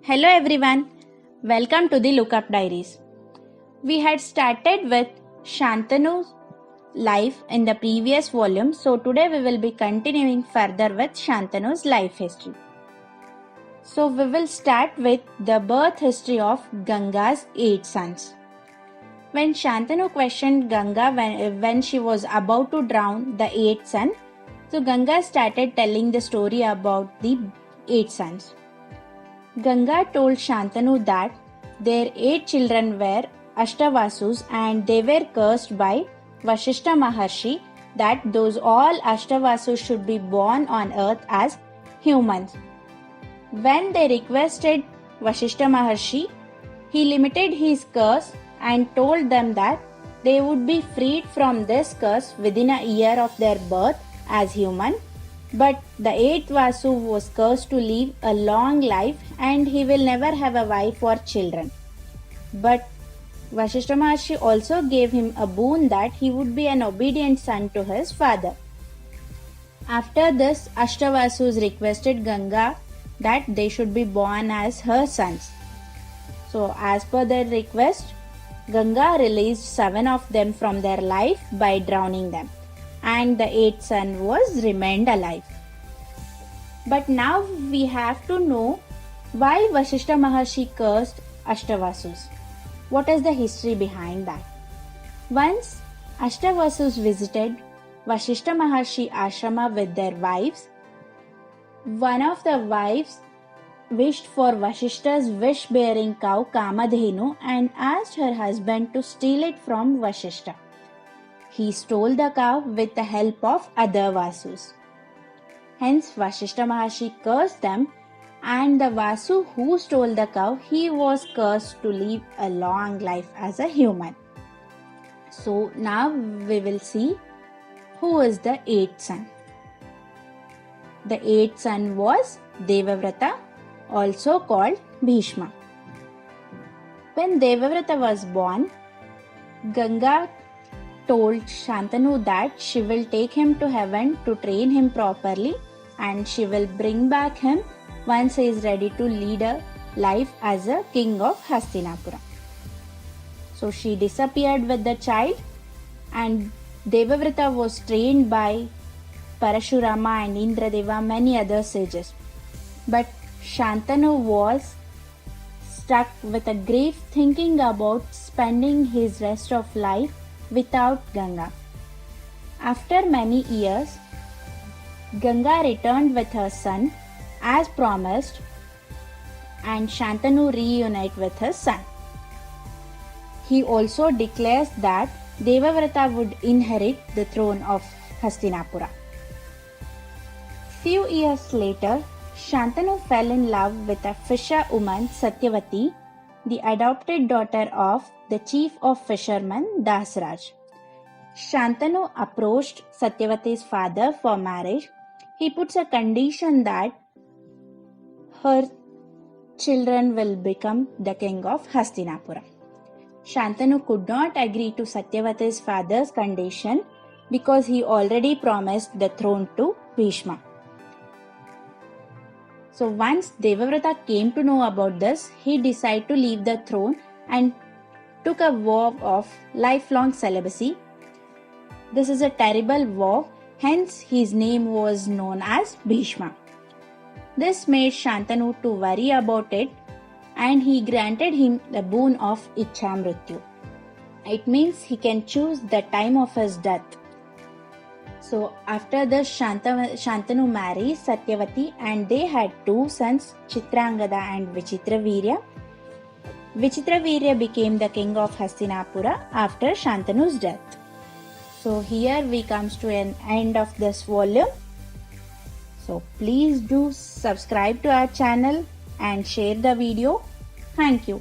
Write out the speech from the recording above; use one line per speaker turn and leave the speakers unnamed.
Hello everyone, welcome to the Lookup Diaries. We had started with Shantanu's life in the previous volume, so today we will be continuing further with Shantanu's life history. So we will start with the birth history of Ganga's 8 sons. When Shantanu questioned Ganga when she was about to drown the 8th son, so Ganga started telling the story about the 8 sons. Ganga told Shantanu that their 8 children were Ashtavasus and they were cursed by Vashishta Maharshi that those all Ashtavasus should be born on earth as humans. When they requested Vashishta Maharshi, he limited his curse and told them that they would be freed from this curse within a year of their birth as human. But the 8th Vasu was cursed to live a long life and he will never have a wife or children. But Vashishta Maharshi also gave him a boon that he would be an obedient son to his father. After this, Ashtavasus requested Ganga that they should be born as her sons. So as per their request, Ganga released 7 of them from their life by drowning them, and the 8th son was remained alive. But now we have to know why Vashishta Maharshi cursed Ashtavasus. What is the history behind that? Once Ashtavasus visited Vashishta Maharshi ashrama with their wives. One of the wives wished for Vashishta's wish-bearing cow Kamadhenu and asked her husband to steal it from Vashishta. He stole the cow with the help of other Vasus. Hence Vashishta Maharshi cursed them, and the Vasu who stole the cow, he was cursed to live a long life as a human. So now we will see who is the 8th son. The 8th son was Devavrata, also called Bhishma. When Devavrata was born, Ganga told Shantanu that she will take him to heaven to train him properly and she will bring back him once he is ready to lead a life as a king of Hastinapura. So she disappeared with the child and Devavrata was trained by Parashurama and Indradeva, many other sages. But Shantanu was stuck with a grief thinking about spending his rest of life without Ganga. After many years, Ganga returned with her son as promised and Shantanu reunited with his son. He also declares that Devavrata would inherit the throne of Hastinapura. Few years later, Shantanu fell in love with a fisher woman Satyavati, the adopted daughter of the chief of fishermen Dasraj. Shantanu approached Satyavati's father for marriage. He puts a condition that her children will become the king of Hastinapura. Shantanu could not agree to Satyavati's father's condition because he already promised the throne to Bhishma. So once Devavrata came to know about this, he decided to leave the throne and took a vow of lifelong celibacy. This is a terrible vow, hence his name was known as Bhishma. This made Shantanu to worry about it and he granted him the boon of Ichamrityu. It means he can choose the time of his death. So after this, Shantanu married Satyavati and they had 2 sons, Chitrangada and Vichitravirya. Vichitravirya became the king of Hastinapura after Shantanu's death. So here we comes to an end of this volume. So please do subscribe to our channel and share the video. Thank you.